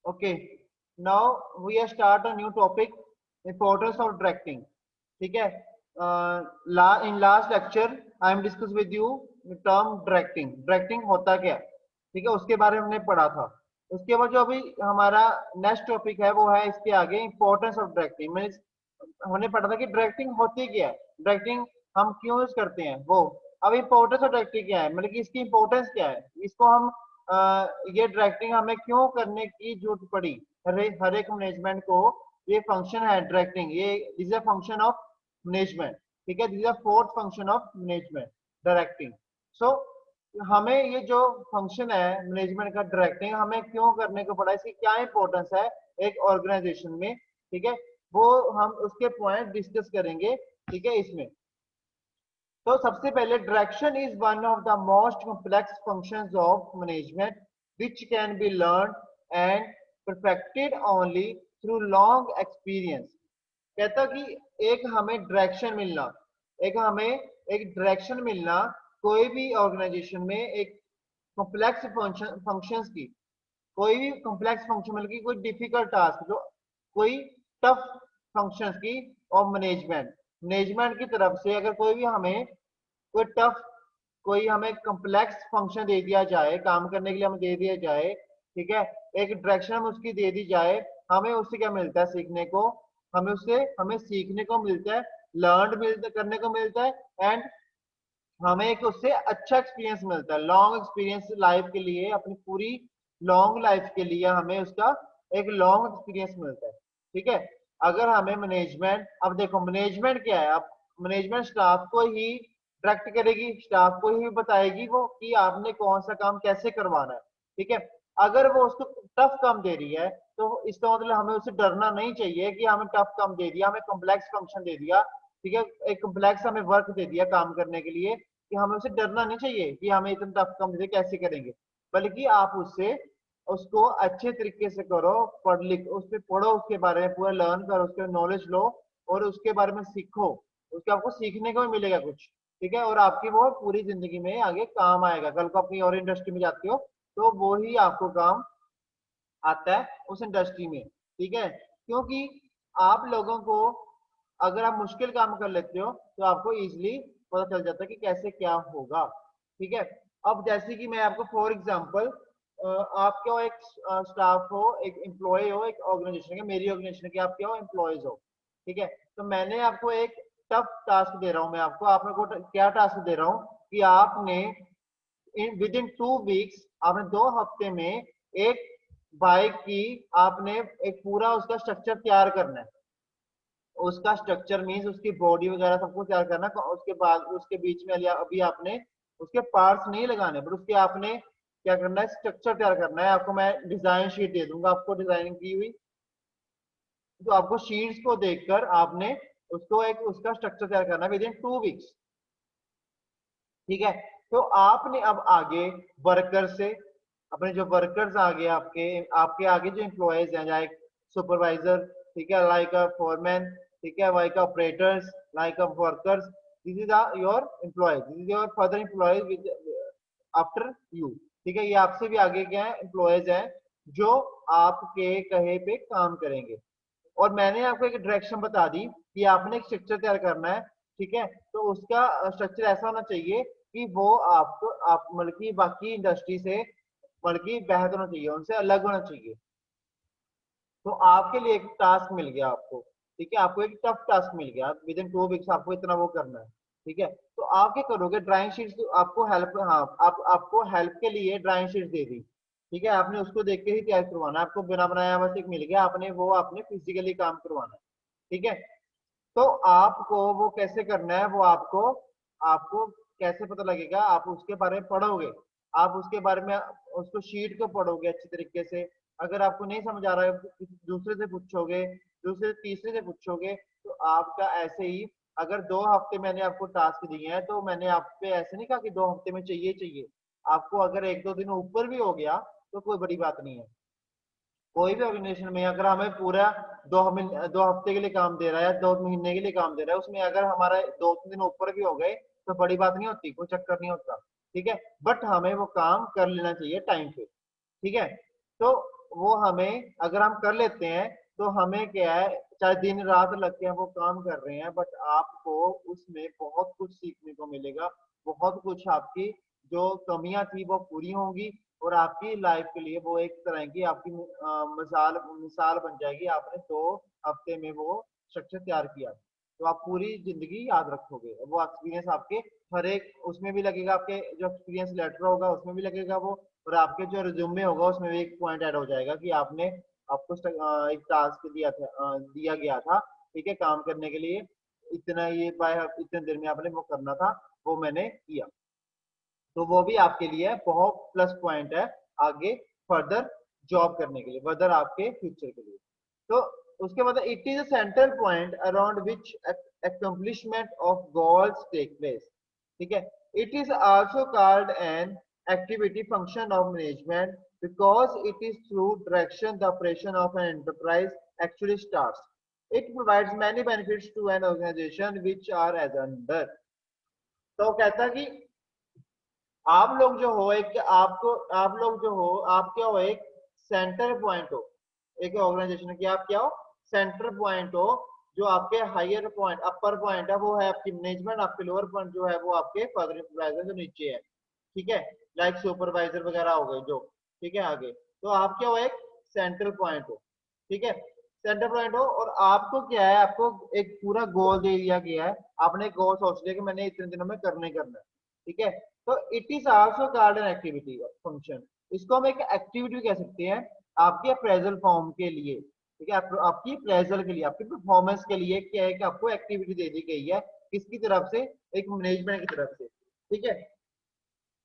Okay, now we start a new topic, importance of directing. ठीक है, in last lecture I am discuss with you term directing. Directing होता क्या है, ठीक है, उसके बारे में हमने पढ़ा था। उसके बाद जो अभी हमारा नेक्स्ट टॉपिक है वो है इसके आगे इंपॉर्टेंस ऑफ डायरेक्टिंग। मीन्स हमने पढ़ा था कि डायरेक्टिंग होती क्या है, डायरेक्टिंग हम क्यों यूज करते हैं वो। अब इंपॉर्टेंस ऑफ डायरेक्टिंग क्या है, मतलब कि इसकी इंपॉर्टेंस क्या है, इसको हम ये डायरेक्टिंग हमें क्यों करने की जरूरत पड़ी। हर एक मैनेजमेंट को ये फंक्शन है डायरेक्टिंग, ये is a function of management. ठीक है, this is a fourth function of management, directing. So हमें ये जो फंक्शन है मैनेजमेंट का डायरेक्टिंग हमें क्यों करने को पड़ा, इसकी क्या इंपॉर्टेंस है एक ऑर्गेनाइजेशन में। ठीक है, वो हम उसके पॉइंट डिस्कस करेंगे। ठीक है, इसमें तो सबसे पहले direction is one of the most complex functions of management which can be learn and perfected only through long experience. कहता कि एक हमें डायरेक्शन मिलना, एक डायरेक्शन मिलना कोई भी ऑर्गेनाइजेशन में एक कॉम्प्लेक्स फंक्शंस की, कोई भी कॉम्प्लेक्स फंक्शन मतलब कि कोई डिफिकल्ट टास्क, जो कोई टफ फंक्शंस की और मैनेजमेंट की तरफ से अगर कोई भी हमें कोई टफ, कोई हमें कॉम्प्लेक्स फंक्शन दे दिया जाए, काम करने के लिए हमें दे दिया जाए। ठीक है, एक डायरेक्शन हम उसकी दे दी जाए, हमें उससे क्या मिलता है सीखने को, हमें सीखने को मिलता है, करने को मिलता है। एंड हमें एक उससे अच्छा एक्सपीरियंस मिलता है, लॉन्ग एक्सपीरियंस लाइफ के लिए, अपनी पूरी लॉन्ग लाइफ के लिए हमें उसका एक लॉन्ग एक्सपीरियंस मिलता है। ठीक है, अगर हमें मैनेजमेंट, अब देखो मैनेजमेंट क्या है, अब मैनेजमेंट स्टाफ को ही डायरेक्ट करेगी, स्टाफ को ही बताएगी वो कि आपने कौन सा काम कैसे करवाना है। ठीक है, अगर वो उसको टफ काम दे रही है तो इसका मतलब हमें उससे डरना नहीं चाहिए कि हमें टफ काम दे दिया, हमें कॉम्प्लेक्स फंक्शन दे दिया। ठीक है, एक कॉम्प्लेक्स हमें वर्क दे दिया काम करने के लिए, कि हमें उससे डरना नहीं चाहिए कि हमें इतना टफ काम दे कैसे करेंगे। बल्कि आप उससे उसको अच्छे तरीके से करो, पढ़ लिख उस पर पढ़ो, उसके बारे में पूरा लर्न करो, उसके नॉलेज लो और उसके बारे में सीखो, उसके आपको सीखने को भी मिलेगा कुछ। ठीक है, और आपकी वो पूरी जिंदगी में आगे काम आएगा, कल को अपनी और इंडस्ट्री में जाते हो तो वो ही आपको काम आता है उस इंडस्ट्री में। ठीक है, क्योंकि आप लोगों को अगर आप मुश्किल काम कर लेते हो तो आपको इजीली पता चल जाता है कि कैसे क्या होगा। ठीक है, अब जैसे कि मैं आपको फॉर एग्जांपल, आपके एक स्टाफ हो, एक एम्प्लॉय हो एक ऑर्गेनाइजेशन के, मेरी ऑर्गेनाइजेशन के आप क्या हो, एम्प्लॉयज हो। ठीक है, तो मैंने आपको एक टफ टास्क दे रहा हूं, मैं आपको आपने को क्या टास्क दे रहा हूं कि आपने विद इन 2 वीक्स, आपने 2 हफ्ते में एक बाइक की आपने एक पूरा उसका स्ट्रक्चर तैयार करना है। उसका स्ट्रक्चर मीन्स उसकी बॉडी वगैरह सब कुछ तैयार करना, उसके बाद उसके बीच में अभी आपने उसके पार्ट्स नहीं लगाने, बट उसके आपने क्या करना है, स्ट्रक्चर तैयार करना है। आपको मैं डिजाइन शीट दे दूंगा, आपको डिजाइनिंग की हुई, तो आपको शीट्स को देखकर आपने उसको एक उसका स्ट्रक्चर तैयार करना है विद इन 2 वीक्स। ठीक है, तो आपने अब आगे वर्कर से, अपने जो वर्कर्स आगे आपके आपके आगे जो एम्प्लॉयज हैं, चाहे सुपरवाइजर, ठीक है, लाइक अ फोरमैन, ठीक है, like operators, like a workers, this is your employee, this is your further employee after you. ठीक है, ये आपसे भी आगे क्या है, एम्प्लॉयज हैं जो आपके कहे पे काम करेंगे। और मैंने आपको एक डायरेक्शन बता दी कि आपने एक स्ट्रक्चर तैयार करना है। ठीक है, तो उसका स्ट्रक्चर ऐसा होना चाहिए कि वो आपको आप मतलब कि बाकी इंडस्ट्री से मतलब कि बेहतर होना चाहिए, उनसे अलग होना चाहिए। तो आपके लिए एक टास्क मिल गया आपको। ठीक है, आपको एक टफ टास्क मिल गया, विद इन 2 वीक्स आपको इतना वो करना है। ठीक है, तो आप क्या करोगे, ड्राइंग शीट्स आपको हेल्प, हाँ आपको हेल्प के लिए ड्राइंग शीट्स दे दी। ठीक है, आपने उसको देख के ही तैयार करवाना है, आपको बिना बनाया बस एक मिल गया, आपने वो आपने फिजिकली काम करवाना है। ठीक है, तो आपको वो कैसे करना है, वो आपको आपको कैसे पता लगेगा, आप उसके बारे में पढ़ोगे, आप उसके बारे में उसको शीट को पढ़ोगे अच्छी तरीके से। अगर आपको नहीं समझ आ रहा है किसी दूसरे से पूछोगे, दूसरे तीसरे से पूछोगे, तो आपका ऐसे ही, अगर 2 हफ्ते मैंने आपको टास्क दिए हैं तो मैंने आप पे ऐसे नहीं कहा कि 2 हफ्ते में चाहिए चाहिए। आपको अगर 1-2 दिन ऊपर भी हो गया तो कोई बड़ी बात नहीं है। कोई भी ऑर्गेनाइजेशन में अगर हमें पूरा 2 हफ्ते के लिए काम दे रहा है, 2 महीने के लिए काम दे रहा है, उसमें अगर हमारा 2-3 दिन ऊपर भी हो गए तो बड़ी बात नहीं होती, कोई चक्कर नहीं होता। ठीक है, बट हमें वो काम कर लेना चाहिए टाइम पे। ठीक है, तो वो हमें अगर हम कर लेते हैं तो हमें क्या है, चाहे दिन रात लग के हम वो काम कर रहे हैं, बट आपको उसमें बहुत कुछ सीखने को मिलेगा। बहुत कुछ आपकी जो कमियां थी वो पूरी होंगी, और आपकी लाइफ के लिए वो एक तरह की आपकी मिसाल मिसाल बन जाएगी। आपने 2 हफ्ते में वो स्ट्रक्चर तैयार किया तो आप पूरी जिंदगी याद रखोगे। वो एक्सपीरियंस आपके हर एक उसमें भी लगेगा, आपके जो एक्सपीरियंस लेटर होगा उसमें भी लगेगा वो, और आपके जो रिज्यूमे होगा उसमें भी एक पॉइंट ऐड हो जाएगा कि आपने आपको एक टास्क दिया था, दिया गया था, ठीक है, काम करने के लिए, इतना ये बाय इतने देर में आपने वो करना था, वो मैंने किया। तो वो भी आपके लिए बहुत प्लस पॉइंट है आगे फर्दर जॉब करने के लिए, फर्दर आपके फ्यूचर के लिए। तो उसके बाद it is a central point around which accomplishment of goals take place, ठीक है। It is also called an activity function of management because it is through direction the operation of an enterprise actually starts. It provides many benefits to an organization which are as under. तो कहता है कि आप लोग जो हो एक आपको आप लोग जो हो आप क्या हो, एक सेंटर पॉइंट हो एक ऑर्गेनाइजेशन की। आप क्या हो, सेंटर पॉइंट हो। जो आपके हायर पॉइंट अपर पॉइंट है वो है आपकी मैनेजमेंट, आपके लोअर पॉइंट जो है वो आपके फर्दर सुपरवाइजर जो नीचे है, ठीक है, लाइक सुपरवाइजर वगैरह हो गए जो, ठीक है आगे। तो आप क्या हो, एक सेंट्रल पॉइंट हो, ठीक है, सेंटर पॉइंट हो। और आपको क्या है, आपको एक पूरा गोल दे दिया गया है। आपने गोल सोच लिया कि मैंने इतने दिनों में करना ही करना है, ठीक है। तो it is also called an activity function. इसको हम एक एक्टिविटी कह सकते हैं आपके अप्रेजल फॉर्म के लिए, ठीक है, आपकी अप्रेजल के लिए, आपकी परफॉर्मेंस के लिए क्या है कि आपको एक्टिविटी दे दी गई है, किसकी तरफ से, एक मैनेजमेंट की तरफ से, ठीक है।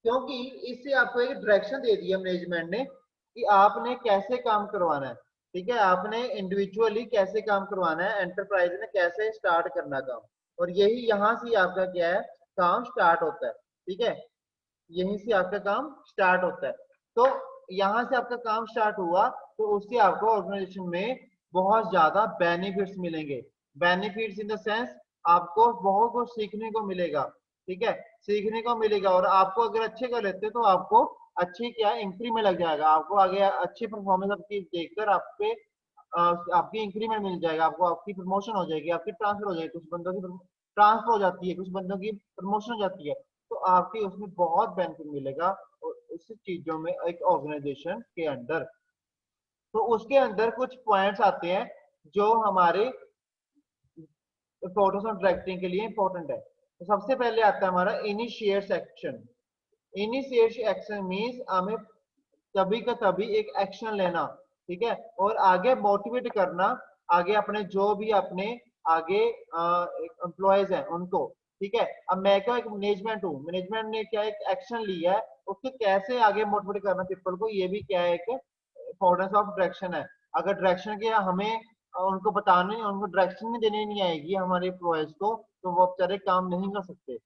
क्योंकि इससे आपको एक डायरेक्शन दे दिया मैनेजमेंट ने कि आपने कैसे काम करवाना है, ठीक है, आपने इंडिविजुअली कैसे काम करवाना है, एंटरप्राइज ने कैसे स्टार्ट करना काम। और यही यहाँ से आपका क्या है, काम स्टार्ट होता है, ठीक है, यहीं से आपका काम स्टार्ट होता है। तो यहाँ से आपका काम स्टार्ट हुआ तो उससे आपको ऑर्गेनाइजेशन में बहुत ज्यादा बेनिफिट्स मिलेंगे। बेनिफिट्स इन द सेंस आपको बहुत कुछ सीखने को मिलेगा, ठीक है, सीखने को मिलेगा। और आपको अगर अच्छे कर लेते तो आपको अच्छी क्या इंक्रीमेंट लग जाएगा, आपको आगे अच्छी परफॉर्मेंस आपकी देखकर आपकी इंक्रीमेंट मिल जाएगा, आपको आपकी प्रमोशन हो जाएगी, आपकी ट्रांसफर हो जाएगी, कुछ बंदों की ट्रांसफर हो जाती है, कुछ बंदों की प्रमोशन हो जाती है। तो आपकी उसमें बहुत बेनिफिट मिलेगा और इस चीजों में एक ऑर्गेनाइजेशन के अंदर। तो उसके अंदर कुछ पॉइंट्स आते हैं जो हमारे फोटोस ऑफ डायरेक्टिंग के लिए इंपॉर्टेंट है। तो सबसे पहले आता है हमारा initiate action. Initiate action means हमें तभी का तभी एक एक्शन लेना, ठीक है, और आगे मोटिवेट करना, आगे अपने जो भी अपने आगे एम्प्लॉयज हैं उनको, ठीक है। अब मैं क्या एक मैनेजमेंट हूँ, मैनेजमेंट ने क्या एक एक्शन लिया है, उसको कैसे आगे मोटिवेट करना पीपल को, ये भी क्या है एक इंपॉर्टेंस ऑफ डायरेक्शन है। अगर डायरेक्शन के हमें उनको बताने, उनको डायरेक्शन नहीं देने नहीं आएगी हमारे एम्प्लॉयज को, तो वो बेचारे काम नहीं कर सकते।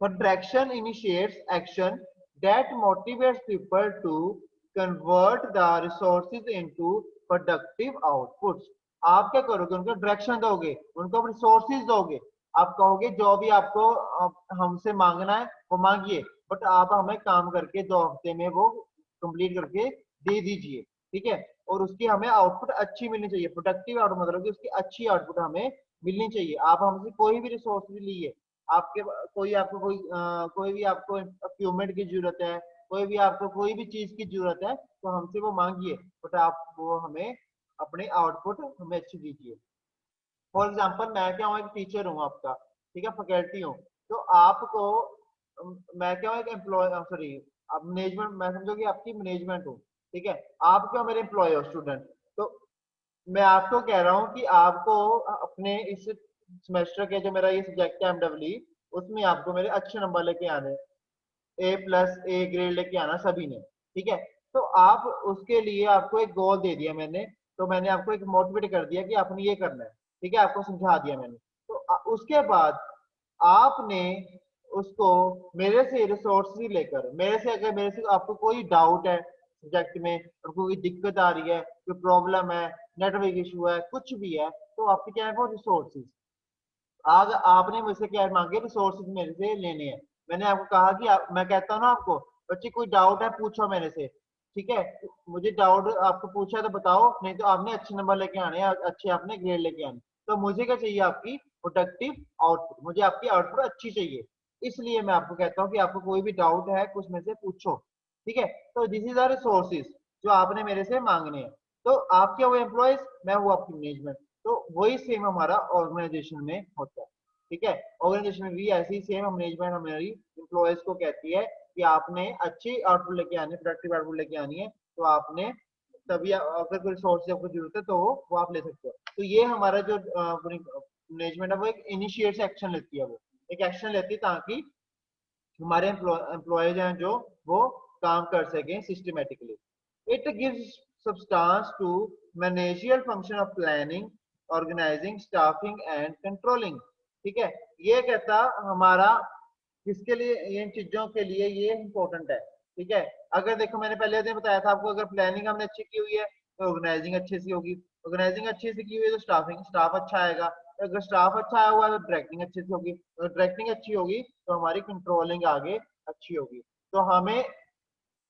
But direction initiates action that motivates people to convert the resources into productive outputs. आप क्या करोगे, उनको डायरेक्शन दोगे, उनको रिसोर्सेज दोगे, आप कहोगे जो भी आपको हमसे मांगना है वो मांगिए, बट आप हमें काम करके 2 हफ्ते में वो कंप्लीट करके दे दीजिए, ठीक है। और उसकी हमें आउटपुट अच्छी मिलनी चाहिए, प्रोडक्टिव आउटपुट, मतलब कि उसकी अच्छी आउटपुट हमें मिलनी चाहिए। आप हमसे कोई भी रिसोर्स लिए, आपके कोई भी आपको इक्विपमेंट की जरूरत है, कोई भी आपको कोई भी चीज की जरूरत है तो हमसे वो मांगिए, बट आप वो हमें अपने आउटपुट हमें अच्छी दीजिए। फॉर एग्जाम्पल मैं क्या हूँ, एक टीचर हूँ आपका, ठीक है, फैकल्टी हूँ। तो आपको मैं क्या हूँ, एक एम्प्लॉय, सॉरी, आप मैनेजमेंट, मैं समझो कि आपकी मैनेजमेंट हूँ, ठीक है, आप क्या मेरे एम्प्लॉय हो, स्टूडेंट। तो मैं आपको कह रहा हूँ कि आपको अपने इस सेमेस्टर के जो मेरा ये सब्जेक्ट है एमडब्ल्यू, उसमें आपको मेरे अच्छे नंबर लेके आने, A+ A ग्रेड लेके आना सभी ने, ठीक है। तो आप उसके लिए आपको एक गोल दे दिया मैंने, तो मैंने आपको एक मोटिवेट कर दिया कि आपने ये करना है, ठीक है, आपको समझा दिया मैंने। तो उसके बाद आपने उसको मेरे से रिसोर्स लेकर, मेरे से अगर मेरे से आपको कोई डाउट है सब्जेक्ट में, आपको कोई दिक्कत आ रही है, कोई प्रॉब्लम है, नेटवर्क इशू है, कुछ भी है, तो आपके क्या है वो रिसोर्सेज, आज आपने मुझसे क्या मांगे, रिसोर्सेज मेरे से लेने हैं। मैंने आपको कहा कि मैं कहता हूँ ना आपको, बच्चे कोई डाउट है पूछो मेरे से, ठीक है, मुझे डाउट आपको पूछा तो बताओ, नहीं तो आपने अच्छे नंबर लेके आने हैं, अच्छे आपने ग्रेड लेके आने। तो मुझे क्या चाहिए, आपकी प्रोडक्टिव आउटपुट, मुझे आपकी आउटपुट अच्छी चाहिए। इसलिए मैं आपको कहता हूँ कि आपको कोई भी डाउट है कुछ में से पूछो। ठीक है, तो दिस इज आर रिसोर्सेज जो आपने मेरे से मांगने हैं। तो आप क्या हुए एम्प्लॉयज, मैं हूँ आपकी मैनेजमेंट। तो वही सेम हमारा ऑर्गेनाइजेशन में होता है। ठीक है, ऑर्गेनाइजेशन में भी ऐसी सेम मैनेजमेंट हमारी एम्प्लॉयज को कहती है कि आपने अच्छी आउटपुट लेके आनी है, प्रोडक्टिव आउटपुट लेके आनी है, तो आपने तभी अगर कोई रिसोर्स आपको जरूरत है तो वो आप ले सकते हो। तो ये हमारा जो मैनेजमेंट है वो एक इनिशिएट से एक्शन लेती है, वो एक एक्शन लेती है ताकि हमारे एम्प्लॉयज हैं जो वो काम कर सकें systematically. It gives substance to managerial function of planning, organising, staffing and controlling. ठीक है, ये कहता हमारा किसके लिए, इन चीजों के लिए ये इंपॉर्टेंट है। ठीक है, अगर देखो मैंने पहले दिन बताया था आपको, अगर प्लानिंग हमने अच्छी की हुई है तो ऑर्गेनाइजिंग अच्छे से होगी, ऑर्गेनाइजिंग अच्छे से की हुई है तो स्टाफ अच्छा आएगा, अगर स्टाफ अच्छा आया हुआ है तो डायरेक्टिंग अच्छे से होगी, अगर डायरेक्टिंग अच्छी होगी तो हमारी कंट्रोलिंग आगे अच्छी होगी। तो हमें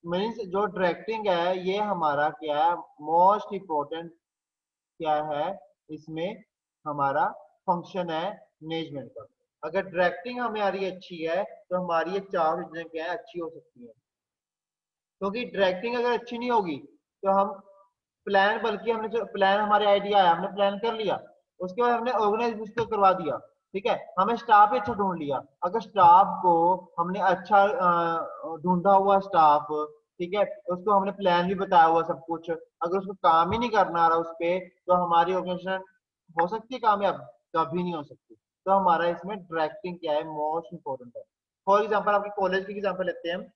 मीन्स जो डायरेक्टिंग है ये हमारा क्या है, मोस्ट इम्पोर्टेंट क्या है इसमें, हमारा फंक्शन है मैनेजमेंट का। अगर डायरेक्टिंग हमारी अच्छी है तो हमारी ये चार चीजें क्या है, अच्छी हो सकती है। क्योंकि डायरेक्टिंग अगर अच्छी नहीं होगी तो हम प्लान, बल्कि हमने जो प्लान हमारे आइडिया है हमने प्लान कर लिया, उसके बाद हमने ऑर्गेनाइज उसको करवा दिया। ठीक है, हमें स्टाफ ही अच्छा ढूंढ लिया, अगर स्टाफ को हमने अच्छा ढूंढा हुआ स्टाफ, ठीक है, उसको हमने प्लान भी बताया हुआ सब कुछ, अगर उसको काम ही नहीं करना आ रहा उस पे, तो हमारी ऑर्गेनाइजेशन हो सकती है कामयाब, कभी नहीं हो सकती। तो हमारा इसमें डायरेक्टिंग क्या है, मोस्ट इंपॉर्टेंट है। फॉर एग्जाम्पल आपके कॉलेज की एग्जाम्पल लेते हैं हम।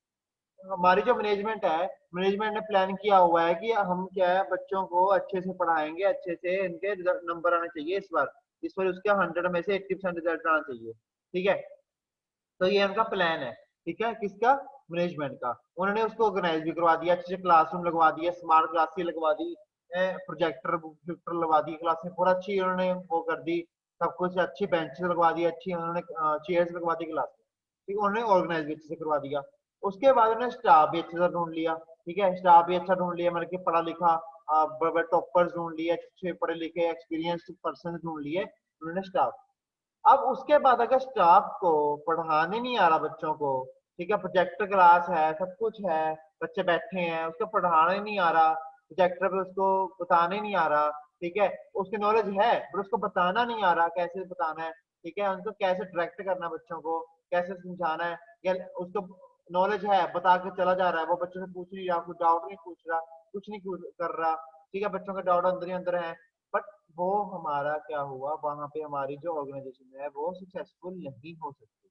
हमारी जो मैनेजमेंट है, मैनेजमेंट ने प्लान किया हुआ है कि हम क्या है बच्चों को अच्छे से पढ़ाएंगे, अच्छे से इनके नंबर आने चाहिए इस बार उसके 100 में से 80% रिजल्ट आना चाहिए। ठीक है, तो ये उनका प्लान है। ठीक है, किसका, मैनेजमेंट का। उन्होंने उसको ऑर्गेनाइज भी करवा दिया, अच्छे से क्लासरूम लगवा दिया, स्मार्ट क्लासेस लगवा दी, प्रोजेक्टर प्रोजेक्टर लगवा दी क्लास में, पूरा अच्छी उन्होंने वो कर दी, सब कुछ अच्छी बेंचेस लगवा दी, अच्छी उन्होंने चेयर्स लगवा दी क्लास में। ठीक है, उन्होंने ऑर्गेनाइज भी अच्छे से करवा दिया। उसके बाद उन्होंने स्टाफ भी अच्छे से ढूंढ लिया। ठीक है, स्टाफ भी अच्छा ढूंढ लिया, मतलब कि पढ़ा लिखा बड़े बड़े टॉपर्स ढूंढ लिए, अच्छे पढ़े लिखे एक्सपीरियंस्ड पर्सन ढूंढ लिए उन्होंने स्टाफ। अब उसके बाद अगर स्टाफ को पढ़ाने नहीं आ रहा बच्चों को, ठीक है, प्रोजेक्टर क्लास है, सब कुछ है, बच्चे बैठे हैं, उसको पढ़ाने नहीं आ रहा, प्रोजेक्टर पे उसको बताने नहीं आ रहा, ठीक है, उसकी नॉलेज है पर उसको बताना नहीं आ रहा, कैसे बताना है, ठीक है, उनको कैसे डायरेक्ट करना बच्चों को, कैसे समझाना है, या उसको नॉलेज है बता के चला जा रहा है, वो बच्चों से पूछ नहीं रहा, कुछ डाउट नहीं पूछ रहा, कुछ नहीं कर रहा। ठीक है, बच्चों का डाउट अंदर ही अंदर है, बट वो हमारा क्या हुआ, वहां पे हमारी जो ऑर्गेनाइजेशन है वो सक्सेसफुल नहीं हो सकती,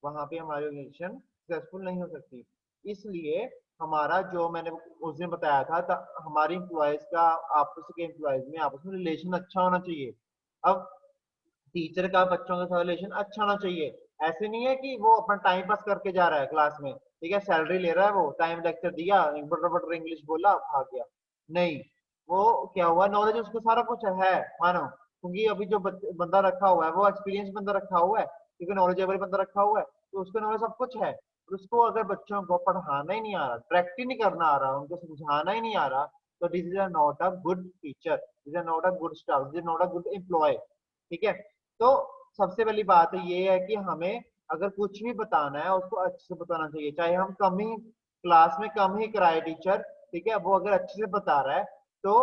वहां पे हमारी ऑर्गेनाइजेशन सक्सेसफुल नहीं हो सकती। इसलिए हमारा जो मैंने उस दिन बताया था, हमारी एम्प्लॉयज का आपस के एम्प्लॉयज में आपस में रिलेशन अच्छा होना चाहिए। अब टीचर का बच्चों के साथ रिलेशन अच्छा होना चाहिए, ऐसे नहीं है कि वो अपना टाइम पास करके जा रहा है क्लास में, ठीक है, सैलरी ले रहा है, वो टाइम लेक्चर दिया, बटर बटर इंग्लिश बोला, भाग गया। नहीं, वो क्या हुआ, नॉलेज उसको सारा कुछ है मानो, क्योंकि अभी जो बंदा रखा हुआ है वो एक्सपीरियंस बंदा रखा हुआ है, क्योंकि नॉलेजेबल बंदा रखा हुआ है, तो उसको नॉलेज सब कुछ है। और उसको अगर बच्चों को पढ़ाना ही नहीं आ रहा, डायरेक्ट ही नहीं करना आ रहा, उनको समझाना ही नहीं आ रहा, तो this is not a good teacher, this is not a good staff, this is not a good employee. ठीक है, तो सबसे पहली बात ये है कि हमें अगर कुछ भी बताना है उसको अच्छे से बताना चाहिए, चाहे हम कम ही क्लास में कम ही कराए टीचर, ठीक है, वो अगर अच्छे से बता रहा है तो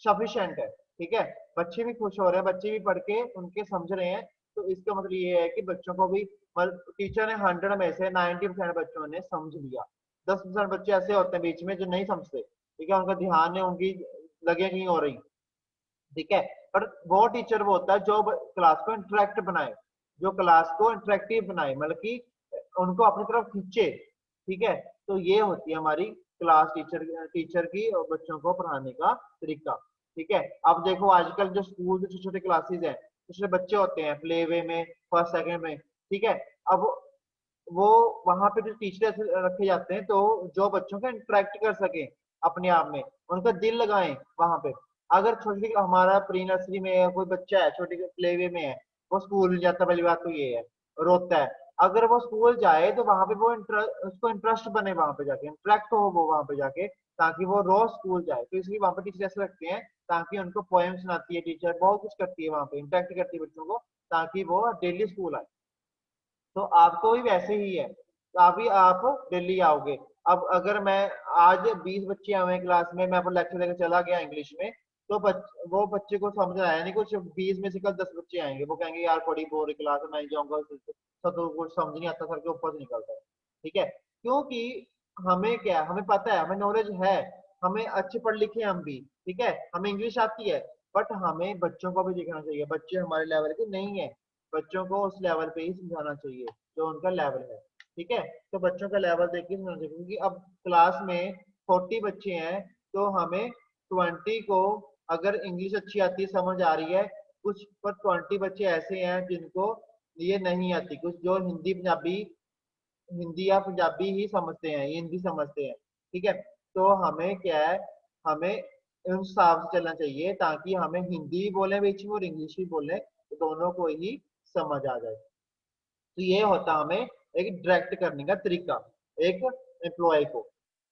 सफिशिएंट है। ठीक है, बच्चे भी खुश हो रहे हैं, बच्चे भी पढ़ के उनके समझ रहे हैं, तो इसका मतलब ये है कि बच्चों को भी, टीचर ने 100 में से 90% बच्चों ने समझ लिया, 10% बच्चे ऐसे होते हैं बीच में जो नहीं समझते, ठीक है, उनका ध्यान है, उनकी लगे नहीं हो रही। ठीक है, पर वो टीचर वो होता है जो क्लास को इंटरेक्ट बनाए, जो क्लास को इंटरेक्टिव बनाए, मतलब कि उनको अपनी तरफ खींचे। ठीक है, तो ये होती है हमारी क्लास टीचर की और बच्चों को पढ़ाने का तरीका। ठीक है, अब देखो आजकल जो स्कूल छोटे छोटे क्लासेस हैं, छोटे बच्चे होते हैं प्ले वे में, फर्स्ट सेकंड में, ठीक है, अब वो वहां पे जो टीचर रखे जाते हैं तो जो बच्चों का इंटरेक्ट कर सके अपने आप में, उनका दिल लगाएं वहां पे। अगर छोटी हमारा प्री नर्सरी में कोई बच्चा है, छोटे प्ले वे में है, वो स्कूल नहीं जाता, पहली बात तो ये है, रोता है, अगर वो स्कूल जाए तो वहां पे वो उसको इंटरेस्ट बने, वहां पे जाके इंटरेक्ट हो वो वहां पे जाके, ताकि वो रोज स्कूल जाए। तो इसलिए वहां पे टीचर ऐसे रखते हैं, ताकि उनको पोएम सुनाती है टीचर, बहुत कुछ करती है वहां पे, इंटरेक्ट करती है बच्चों को, ताकि वो डेली स्कूल आए। तो आपको भी वैसे ही है, तो अभी आप दिल्ली आओगे। अब अगर मैं आज 20 बच्चे आए हैं क्लास में, मैं अपना लेक्चर देकर चला गया इंग्लिश में, तो वो बच्चे को समझ आया नहीं कुछ, 20 में से कल 10 बच्चे आएंगे, वो कहेंगे यार बड़ी बोर क्लास है, मैं नहीं जाऊंगा, सब तो कुछ समझ नहीं आता, सर के ऊपर से निकलता है। ठीक है, क्योंकि हमें क्या, हमें पता है, हमें नॉलेज है, हमें अच्छे पढ़ लिखे हैं हम भी, ठीक है, हमें इंग्लिश आती है, बट हमें बच्चों को भी देखना चाहिए, बच्चे हमारे लेवल के नहीं है, बच्चों को उस लेवल पे ही समझाना चाहिए जो उनका लेवल है। ठीक है, तो बच्चों का लेवल देख के समझाना चाहिए, क्योंकि अब क्लास में 40 बच्चे हैं, तो हमें 20 को, अगर इंग्लिश अच्छी आती है, समझ आ रही है कुछ, पर 20 बच्चे ऐसे हैं जिनको ये नहीं आती, कुछ जो हिंदी या पंजाबी ही समझते हैं, हिंदी समझते हैं। ठीक है, तो हमें क्या है, हमें उन हिसाब से चलना चाहिए, ताकि हमें हिंदी भी बोले बीच में और इंग्लिश भी बोले, तो दोनों को ही समझ आ जाए। तो ये होता हमें एक डायरेक्ट करने का तरीका एक एम्प्लॉय को,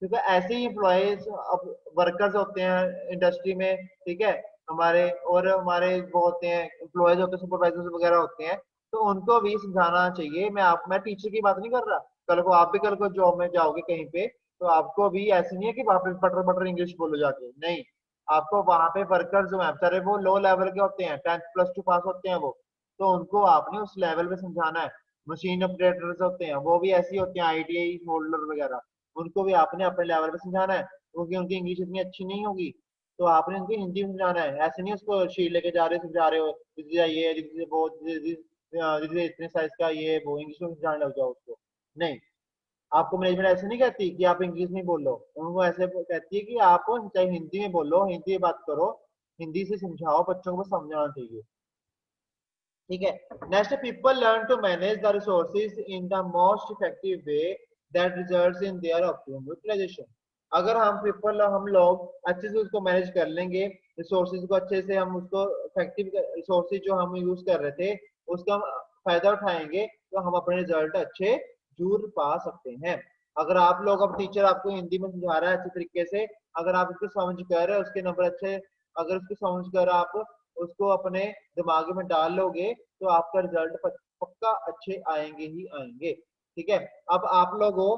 क्योंकि ऐसे ही एम्प्लॉयज अब वर्कर्स होते हैं इंडस्ट्री में, ठीक है, हमारे और हमारे वो होते हैं एम्प्लॉयज होते हैं, सुपरवाइजर्स वगैरह होते हैं, तो उनको भी समझाना चाहिए। मैं टीचर की बात नहीं कर रहा, कल को आप भी कल को जॉब में जाओगे कहीं पे, तो आपको भी ऐसे नहीं है कि वहां पे पटर पटर इंग्लिश बोलो जाके, नहीं, आपको वहां पे वर्कर्स जो है बेचारे वो लो लेवल के होते हैं, 10th+2 पास होते हैं वो, तो उनको आपने उस लेवल पे समझाना है। मशीन ऑपरेटर्स होते हैं, वो भी ऐसे ही होते हैं, आईटीआई होल्डर वगैरह, उनको भी आपने अपने लेवल पे समझाना है, क्योंकि उनकी इंग्लिश इतनी अच्छी नहीं होगी, तो आपने उनको हिंदी में समझाना है। ऐसे नहीं उसको शीट लेके जा रहे समझा रहे हो, दीदी ये दीदी वो दीदी इतने साइज का ये वो, इंग्लिश में समझाने लग जाओ उसको, नहीं। आपको मैनेजमेंट ऐसे नहीं कहती कि आप इंग्लिश में बोलो, उनको ऐसे कहती है कि आप चाहे हिंदी में बोलो, हिंदी में बात करो, हिंदी से समझाओ, बच्चों को समझाना चाहिए। ठीक है, next, people learn to manage the resources in the most effective way that results in their optimum utilisation. अगर हम लोग अच्छे से उसको मैनेज कर लेंगे, रिसोर्सेज को अच्छे से, हम उसको इफेक्टिव रिसोर्सेज जो हम यूज कर रहे थे उसका हम फायदा उठाएंगे, तो हम अपने रिजल्ट अच्छे जरूर पा सकते हैं। अगर आप लोग, अब टीचर आपको हिंदी में समझा रहा है अच्छे तरीके से, अगर आप उसको समझ कर उसके नंबर अच्छे, अगर उसको समझ कर आप उसको अपने दिमाग में डाल लोगे, तो आपका रिजल्ट पक्का अच्छे आएंगे ही आएंगे। ठीक है, अब आप लोगों,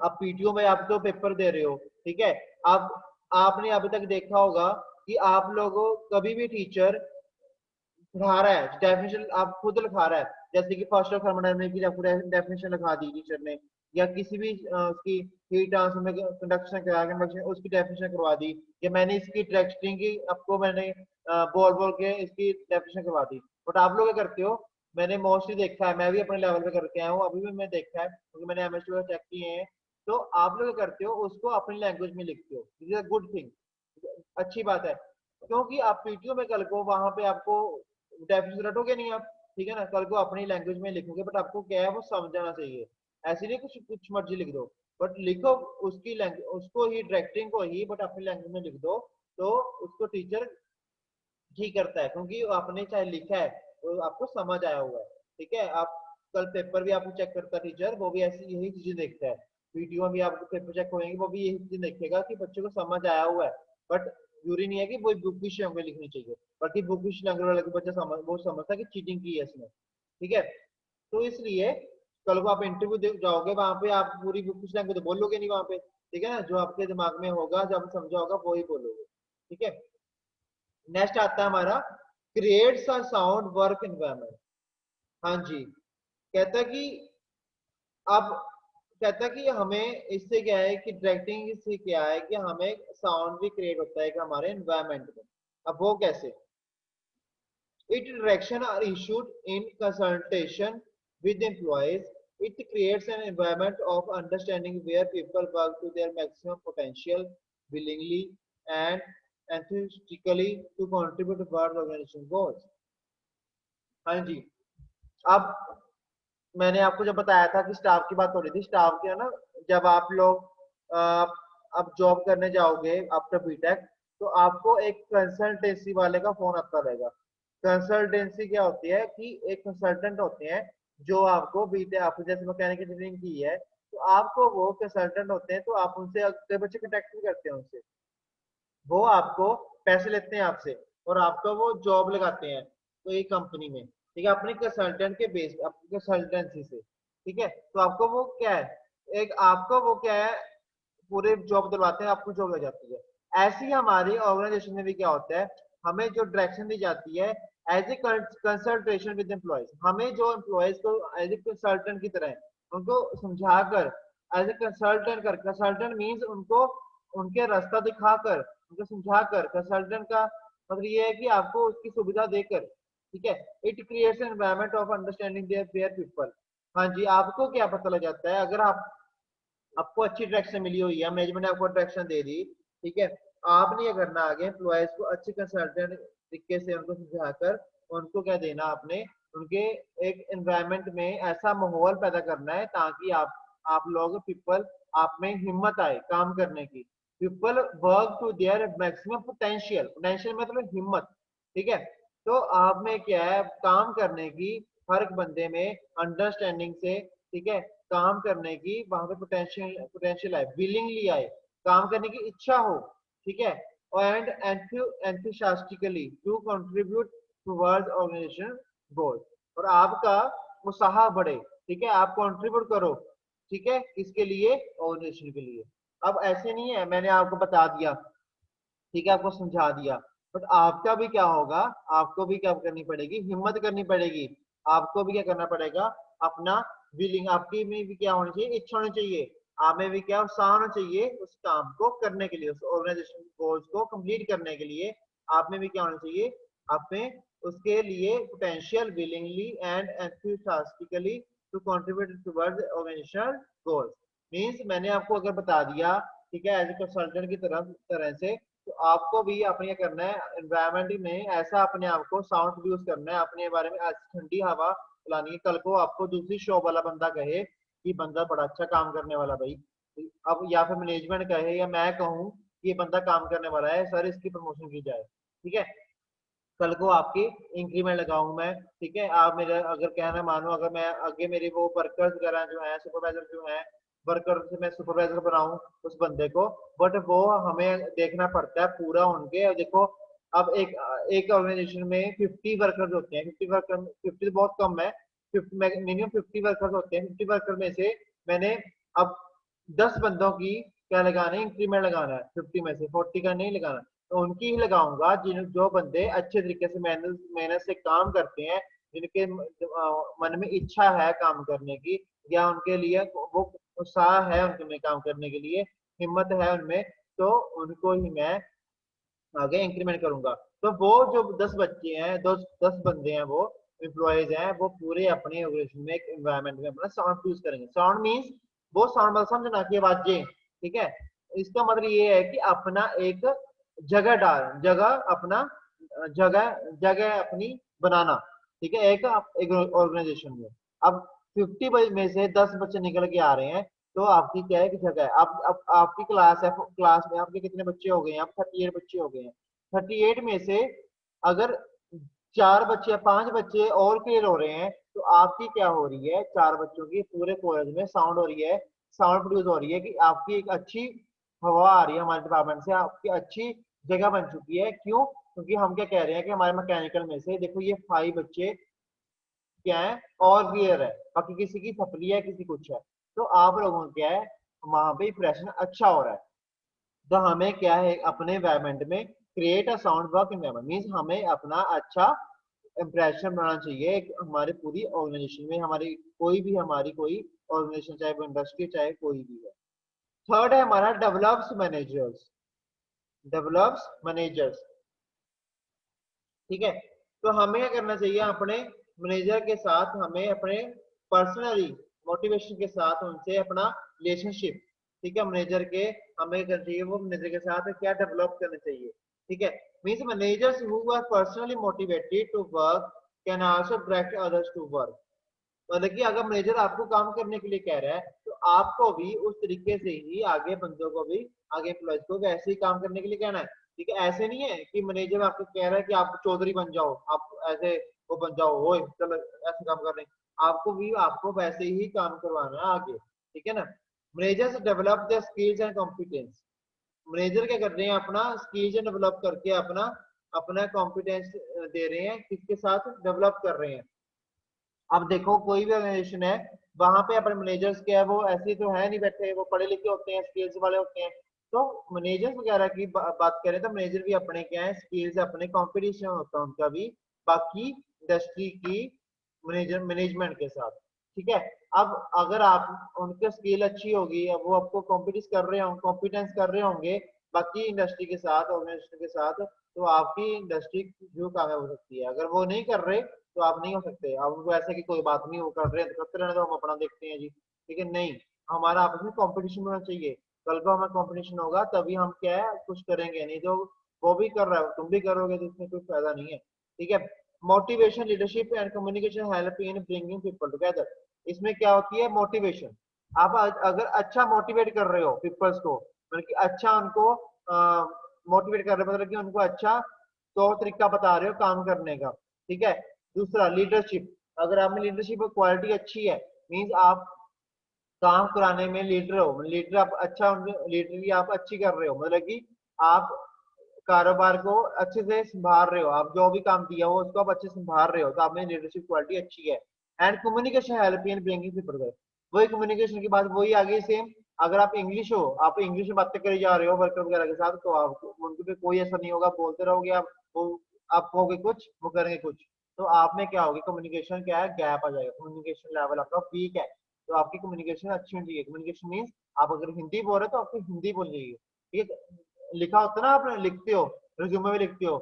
आप पीटीओ में आप तो पेपर दे रहे हो, ठीक है, अब आपने अभी तक देखा होगा कि आप लोगों, कभी भी टीचर पढ़ा रहा है, डेफिनेशन आप खुद लिखा रहा है, जैसे कि फर्स्ट ऑफ थर्मोडायनामिक्स की डेफिनेशन लिखा दी टीचर ने, या किसी भी उसकी हीट ट्रांसफर में कंडक्शन करा कंडक्शन उसकी डेफिनेशन करवा दी, या मैंने इसकी डायरेक्शनिंग की आपको मैंने बोल बोल के इसकी डेफिनेशन करवा दी। बट आप लोग क्या करते हो, मैंने मोस्टली देखा है, मैं भी अपने लेवल पे करके आया हूँ, अभी भी मैं देखा है क्योंकि मैंने एमएसटी चेक किए हैं, तो आप लोग क्या करते हो, उसको अपनी लैंग्वेज में लिखते हो, this is a good thing, अच्छी बात है, क्योंकि आप पीटीओ में कल को वहां पे आपको डेफिनेशन रटोगे नहीं आप, ठीक है ना, कल को अपनी लैंग्वेज में लिखोगे, बट आपको क्या है वो समझ आना चाहिए, ऐसे नहीं कुछ कुछ मर्जी लिख दो, बट लिखो उसकी लैंग्वेज, उसको ही डायरेक्टिंग को ही, बट अपनी लैंग्वेज में लिख दो, तो उसको टीचर ठीक करता है, क्योंकि आपने चाहे लिखा है तो आपको समझ आया हुआ है। ठीक है, आप कल पेपर भी आपको चेक करता है टीचर, वो भी ऐसी यही चीजें देखता है, वीडियो में भी आपको पेपर चेक होंगे, वो भी यही चीजें देखेगा कि बच्चे को समझ आया हुआ है, बट जरूरी नहीं है कि वो बुकिश लैंग्वेज लिखनी चाहिए, बल्कि बुकिश लैंग्वेज वाले को बच्चा वो समझता है कि चीटिंग की है इसने। ठीक है, तो इसलिए कल को आप इंटरव्यू दे जाओगे, वहां पे आप पूरी बुकिश लैंग्वेज तो बोलोगे नहीं वहां पे, ठीक है ना, जो आपके दिमाग में होगा, जो आपने समझा होगा वो ही बोलोगे। ठीक है, नेक्स्ट आता है हमारा, creates a sound work environment. हाँ जी, कहता है कि, अब कहता है कि हमें इससे क्या है कि डायरेक्टिंग से क्या है कि हमें साउंड भी क्रिएट होता है कि हमारे एनवायरनमेंट में। अब वो कैसे, it direction are issued in consultation with employees, it creates an environment of understanding where people work to their maximum potential willingly and enthusiastically to contribute towards the organization goals। हाँ जी, अब मैंने आपको जब बताया था कि स्टाफ की बात हो रही थी, स्टाफ के ना, जब आप लोग अ, अब जॉब करने जाओगे आफ्टर बीटेक, तो आपको एक कंसल्टेंसी वाले का फोन आता रहेगा। कंसल्टेंसी क्या होती है कि एक कंसल्टेंट होते हैं जो आपको बीते आपने जैसे मैकेनिकल इंजीनियरिंग की है तो आपको वो कंसल्टेंट होते हैं, तो आप उनसे अगले बच्चे कनेक्ट भी करते हैं उनसे, वो आपको पैसे लेते हैं आपसे और आपका वो जॉब लगाते हैं तो एक कंपनी में, ठीक है, अपने कंसल्टेंट के बेस अपनी कंसल्टेंसी से, ठीक है। तो आपको वो क्या है, एक आपको वो क्या है, पूरे जॉब दिलवाते हैं, आपको जॉब लग जाती है। ऐसे ही हमारी ऑर्गेनाइजेशन में भी क्या होता है, हमें जो डायरेक्शन दी जाती है as a consultation with employees, हमें जो एम्प्लॉयज को एज ए कंसल्टेंट की तरह उनको समझाकर, एज ए कंसल्टेंट कर, कंसल्टेंट मीन्स उनको उनके रास्ता दिखाकर, उनको समझाकर, कंसल्टेंट का मतलब ये है कि आपको उसकी सुविधा देकर, ठीक है। It creates an environment of understanding their people. हाँ जी, आपको क्या पता लग जाता है, अगर आप आपको अच्छी डायरेक्शन मिली हुई है, मैनेजमेंट ने आपको डायरेक्शन दे दी, ठीक है, आपने ये करना आगे एम्प्लॉयज को अच्छी कंसल्टेंट तरीके से उनको समझाकर उनको क्या देना आपने, उनके एक एनवायरनमेंट में ऐसा माहौल पैदा करना है ताकि आप लोग पीपल आप में हिम्मत आए काम करने की, people work to their maximum potential, potential मतलब हिम्मत, ठीक है। तो आप में क्या है, काम करने की हर एक बंदे में अंडरस्टैंडिंग से, ठीक है, काम करने की वहां पे पोटेंशियल पोटेंशियल आए, विलिंगली आए, काम करने की इच्छा हो, ठीक है, and enthusiastically to contribute towards organisation goal, और आपका उत्साह बढ़े, ठीक है, आप कंट्रीब्यूट करो, ठीक है, किसके लिए, ऑर्गेनाइजेशन के लिए। अब ऐसे नहीं है मैंने आपको बता दिया, ठीक है, आपको समझा दिया, बट आपका भी क्या होगा, आपको भी क्या करनी पड़ेगी, हिम्मत करनी पड़ेगी, आपको भी क्या करना पड़ेगा, अपना विलिंग, आपकी में भी क्या होनी चाहिए, इच्छा होनी चाहिए, आप में भी क्या उत्साह होना चाहिए उस काम को करने के लिए, उस ऑर्गेनाइजेशन गोल्स को कंप्लीट करने के लिए, आप में भी क्या होना चाहिए, आप में उसके लिए potential, willingly and enthusiastically to contribute towards organisational goals. Means मैंने आपको अगर बता दिया, ठीक है, एज ए कंसल्टेंट की तरह से, तो आपको भी अपने क्या करना है, एनवायरनमेंट में ऐसा अपने आप को साउंड प्रोड्यूस करना है, अपने बारे में ठंडी हवा बुलानी है, कल को आपको दूसरी शॉप वाला बंदा कहे कि बंदा बड़ा अच्छा काम करने वाला भाई, अब या फिर मैनेजमेंट कहे या मैं कहूँ कि ये बंदा काम करने वाला है सर, इसकी प्रमोशन की जाए, ठीक है, कल को आपकी इंक्रीमेंट लगाऊं मैं, ठीक है, आप मेरे अगर कहना मानो, अगर मैं आगे मेरे वो वर्कर्स वगैरह जो है, सुपरवाइजर जो है, वर्कर से मैं सुपरवाइजर बनाऊं उस बंदे को, बट वो हमें देखना पड़ता है पूरा उनके, देखो अब एक एक ऑर्गेनाइजेशन में 50 वर्कर्स होते हैं, 50 वर्कर, 50 तो बहुत कम है, मिनिमम 50 वर्कर्स होते हैं, 50 वर्कर में से मैंने अब 10 बंदों की क्या लगाना है, इंक्रीमेंट लगाना है, 50 में से 40 का नहीं लगाना, तो उनकी ही लगाऊंगा जिन जो बंदे अच्छे तरीके से मेहनत मेहनत से काम करते हैं, जिनके मन में इच्छा है काम करने की, या उनके लिए वो उत्साह है उनके में काम करने के लिए, हिम्मत है उनमें, तो उनको ही मैं आगे इंक्रीमेंट करूंगा। तो वो जो 10 बच्चे हैं, 10 बंदे हैं, वो एम्प्लॉयज हैं, वो पूरे अपने ऑर्गेनाइजेशन में एक एनवायरनमेंट में अपना साउंड यूज करेंगे। साउंड मीन्स वो साउंड मतलब समझना कि आवाजें, ठीक है, इसका मतलब ये है कि अपना एक जगह डाल, जगह अपना जगह जगह अपनी बनाना, ठीक है, एक ऑर्गेनाइजेशन में। अब 50 में से 10 बच्चे निकल के आ रहे हैं, तो आपकी क्या है कि जगह है, अब आपकी क्लास है, क्लास में आपके कितने बच्चे हो गए हैं, आप 38 बच्चे हो गए हैं, 38 में से अगर 4 बच्चे 5 बच्चे और क्लियर हो रहे हैं, तो आपकी क्या हो रही है, 4 बच्चों की पूरे कॉलेज में साउंड हो रही है, साउंड प्रोड्यूस हो रही है कि आपकी एक अच्छी हवा आ रही है हमारे डिपार्टमेंट से, आपकी अच्छी जगह बन चुकी है। क्यों, क्योंकि हम क्या कह रहे हैं कि हमारे मैकेनिकल में से देखो ये 5 बच्चे क्या है और क्लियर है, बाकी किसी की सप्ली है, किसी कुछ है, तो आप लोगों का क्या है, वहां पे इंप्रेशन अच्छा हो रहा है। तो हमें क्या है, अपने एनवायरमेंट में create a sound work environment means हमें अपना अच्छा इंप्रेशन बनाना चाहिए हमारी पूरी ऑर्गेनाइजेशन में, हमारी कोई भी हमारी कोई ऑर्गेनाइजेशन, चाहे वो इंडस्ट्री चाहे कोई भी है। थर्ड है हमारा डेवलप्स मैनेजर्स, ठीक है। तो हमें क्या करना चाहिए, अपने मैनेजर के साथ हमें अपने पर्सनली मोटिवेशन के साथ उनसे अपना रिलेशनशिप, ठीक है, मैनेजर के हमें करना चाहिए, वो मैनेजर के साथ क्या डेवलप करना चाहिए, ठीक है। Means managers who are personally motivated to work can also direct others to work, मतलब कि अगर मैनेजर आपको काम करने के लिए कह रहा है, तो आपको भी उस तरीके से ही आगे बंदों को भी, आगे एम्प्लॉयज को वैसे ही काम करने के लिए कहना है, ठीक है। ऐसे नहीं है कि मैनेजर आपको कह रहा है कि आप चौधरी बन जाओ, आप ऐसे वो बन जाओ, वो चलो ऐसे काम कर रहे हैं, आपको भी आपको वैसे ही काम करवाना है आगे, ठीक है ना। Managers develop the skills and competence, manager क्या कर रहे हैं, अपना स्किल्स डेवलप करके अपना अपना कॉम्पिटेंस दे रहे हैं, किसके साथ डेवलप कर रहे हैं। अब देखो कोई भी ऑर्गेनाइजेशन है, वहां पे अपने मैनेजर्स क्या है, वो ऐसे तो है नहीं बैठे, वो पढ़े लिखे होते हैं, स्किल्स वाले होते हैं। तो मैनेजर्स वगैरह की बात करें तो मैनेजर भी अपने क्या है, स्किल्स अपने कंपटीशन होता है उनका भी बाकी इंडस्ट्री की मैनेजर मैनेजमेंट के साथ, ठीक है। अब अगर आप उनकी स्किल अच्छी होगी, अब वो आपको कॉम्पिटिस कर रहे होंगे, कॉम्पिटेंस कर रहे होंगे बाकी इंडस्ट्री के साथ, ऑर्गेनाइजेशन के साथ, तो आपकी इंडस्ट्री जो कामयाब हो सकती है। अगर वो नहीं कर रहे तो आप नहीं हो सकते। अब उनको ऐसा कि कोई बात नहीं, वो कर रहे हैं तो करते रहने दो, हम अपना देखते हैं जी, ठीक है। नहीं, हमारा आपस में कंपटीशन होना चाहिए। कल को हमारा कंपटीशन होगा तभी हम क्या है कुछ करेंगे, नहीं तो वो भी कर रहा है तुम भी करोगे तो इसमें कोई फायदा नहीं है, ठीक है। Motivation, leadership and communication help in bringing people together. इसमें क्या होती है, मोटिवेशन। आप अगर अच्छा मोटिवेट कर रहे हो पीपल्स को, मतलब कि अच्छा उनको मोटिवेट कर रहे हो, मतलब कि उनको अच्छा तौर तरीका बता रहे हो काम करने का, ठीक है। दूसरा लीडरशिप, अगर आप में लीडरशिप क्वालिटी अच्छी है, मीन्स आप काम कराने में लीडर हो, लीडर आप अच्छा, लीडर आप अच्छी कर रहे हो, मतलब कि आप कारोबार को अच्छे से संभाल रहे हो, आप जो भी काम दिया हो उसको आप अच्छे से संभाल रहे हो, तो आप में लीडरशिप क्वालिटी अच्छी है। And communication help in bringing people together, वही कम्युनिकेशन की बात वही आगे सेम। अगर आप इंग्लिश हो, आप इंग्लिश में बातें करी जा रहे हो वर्कर वगैरह के साथ, तो आपको उनके पे कोई असर नहीं होगा, बोलते रहोगे आप, वो आप कहोगे कुछ वो करेंगे कुछ, तो आप में क्या होगी, कम्युनिकेशन क्या है, गैप आ जाएगा, कम्युनिकेशन लेवल आपका वीक है। तो आपकी कम्युनिकेशन अच्छी होनी चाहिए। कम्युनिकेशन मीन्स आप अगर हिंदी बोल रहे हो तो आपको हिंदी बोलनी चाहिए, ठीक है। लिखा होता है ना, आप लिखते हो रिज्यूमे में लिखते हो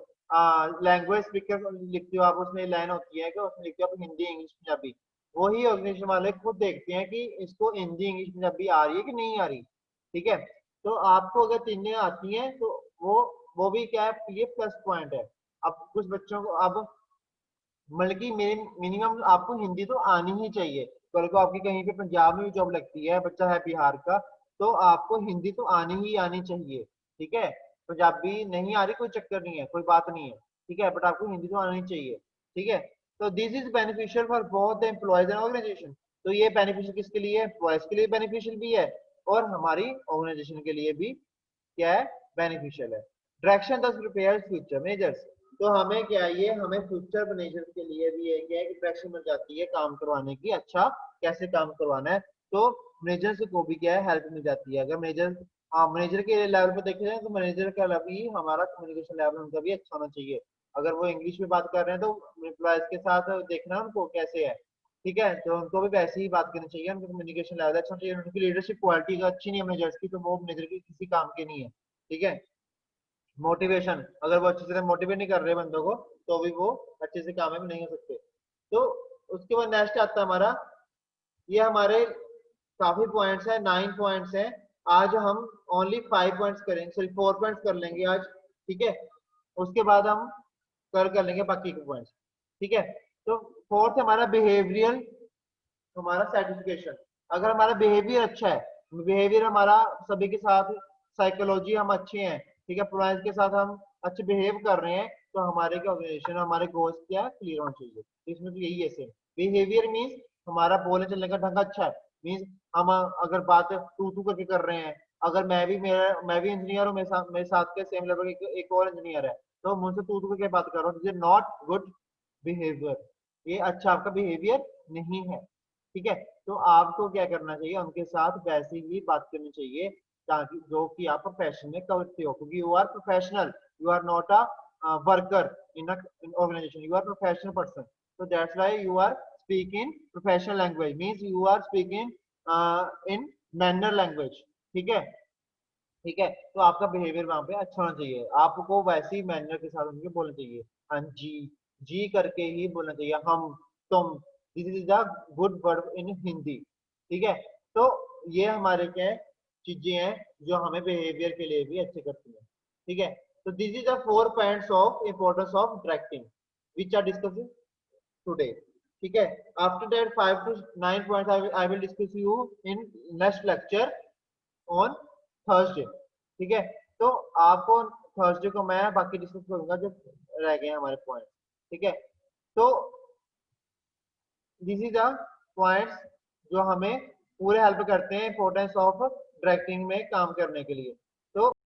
लैंग्वेज स्पीकर लिखते हो आप, उसमें लाइन होती है कि उसमें लिखते हो आप हिंदी इंग्लिश पंजाबी। वही ऑर्गेनाइजेशन वाले खुद देखते हैं कि इसको हिंदी इंग्लिश पंजाबी आ रही है कि नहीं आ रही, ठीक है। तो आपको अगर तीनों आती हैं तो वो भी क्या है, ये प्लस पॉइंट है। अब कुछ बच्चों को अब मतलब कि मिनिमम आपको हिंदी तो आनी ही चाहिए। कल को आपकी कहीं पे पंजाब में भी जॉब लगती है, बच्चा है बिहार का, तो आपको हिंदी तो आनी ही आनी चाहिए, ठीक है। पंजाबी नहीं आ रही कोई चक्कर नहीं है, कोई बात नहीं है, ठीक है, बट आपको हिंदी तो आनी चाहिए, ठीक है। तो this is beneficial for both the employees and organisation. तो ये बेनिफिशियल किसके लिए है, एम्प्लॉयज के लिए बेनिफिशियल भी है और हमारी ऑर्गेनाइजेशन के लिए भी क्या है, बेनिफिशियल है। डायरेक्शन दस प्रिपेयर्स फ्यूचर मैनेजर्स, तो हमें क्या है, ये हमें फ्यूचर मैनेजर के लिए भी है क्या है, डायरेक्शन मिल जाती है काम करवाने की, अच्छा कैसे काम करवाना है। तो मैनेजर को भी क्या है, हेल्प मिल जाती है। अगर मैनेजर मैनेजर के लेवल पे देखे जाए तो मैनेजर का लेवल भी, हमारा कम्युनिकेशन लेवल उनका भी अच्छा होना चाहिए। अगर वो इंग्लिश में बात कर रहे हैं तो एम्प्लॉयज के साथ देखना उनको कैसे है, ठीक है, तो उनको भी वैसे ही बात करनी चाहिए, उनका कम्युनिकेशन लेवल अच्छा चाहिए। उनकी लीडरशिप क्वालिटी अच्छी नहीं है मैनेजर्स की, तो वो मैनेजर की किसी काम की नहीं है, ठीक है। मोटिवेशन, अगर वो अच्छे से मोटिवेट नहीं कर रहे बंदों को, तो भी वो अच्छे से कामयाब नहीं हो सकते। तो उसके बाद नेक्स्ट आता है हमारा, ये हमारे काफी पॉइंट्स है, 9 पॉइंट्स हैं। आज हम ओनली 5 पॉइंट्स करेंगे, सॉरी 4 पॉइंट्स कर लेंगे आज, ठीक है। उसके बाद हम कर लेंगे बाकी के पॉइंट्स, ठीक है। तो फोर्थ हमारा बिहेवियरल, हमारा सर्टिफिकेशन। अगर हमारा बिहेवियर अच्छा है, बिहेवियर हमारा सभी के साथ, साइकोलॉजी हम अच्छे हैं, ठीक है, प्रोलाइंस के साथ हम अच्छे बिहेव कर रहे हैं, तो हमारे क्या ऑर्गेनाइजेशन, हमारे गोल्स क्या क्लियर होना चाहिए। तो इसमें तो यही है सेम। बिहेवियर मीन्स हमारा बोलने चलने का ढंग अच्छा है, मीन्स हम अगर बात तू तू करके कर रहे हैं, अगर मैं भी इंजीनियर हूँ, मेरे साथ के सेम लेवल एक और इंजीनियर है, तो मुझसे तू तू करके बात कर रहा हूँ, this is not good behaviour, ये अच्छा आपका बिहेवियर नहीं है, ठीक है। तो आपको क्या करना चाहिए, उनके साथ वैसे ही बात करनी चाहिए, ताकि जो कि आप प्रोफेशन में करते हो, क्योंकि you are professional, you are not a worker in organisation, you are professional person. So that's why you are speaking professional language, means you are speaking in manner language, ठीक है, ठीक है। तो आपका बिहेवियर वहां पे अच्छा होना चाहिए, आपको वैसे ही मैनर के साथ उनके बोलना चाहिए, हाँ जी, जी करके ही बोलना चाहिए, हम तुम, this is the good word in Hindi, ठीक है। तो ये हमारे क्या है, चीजें हैं जो हमें बिहेवियर के लिए भी अच्छे करती हैं, ठीक है। तो this is the 4 points of importance of directing which are discussing today, ठीक है। After that 5 to 9 points I will discuss you in next lecture on Thursday, ठीक है। तो आपको थर्सडे को मैं बाकी डिस्कस करूंगा जो रह गए हमारे पॉइंट, ठीक है। तो दिस इज द पॉइंट्स जो हमें पूरे हेल्प करते हैं इंपॉर्टेंस ऑफ डायरेक्टिंग में काम करने के लिए।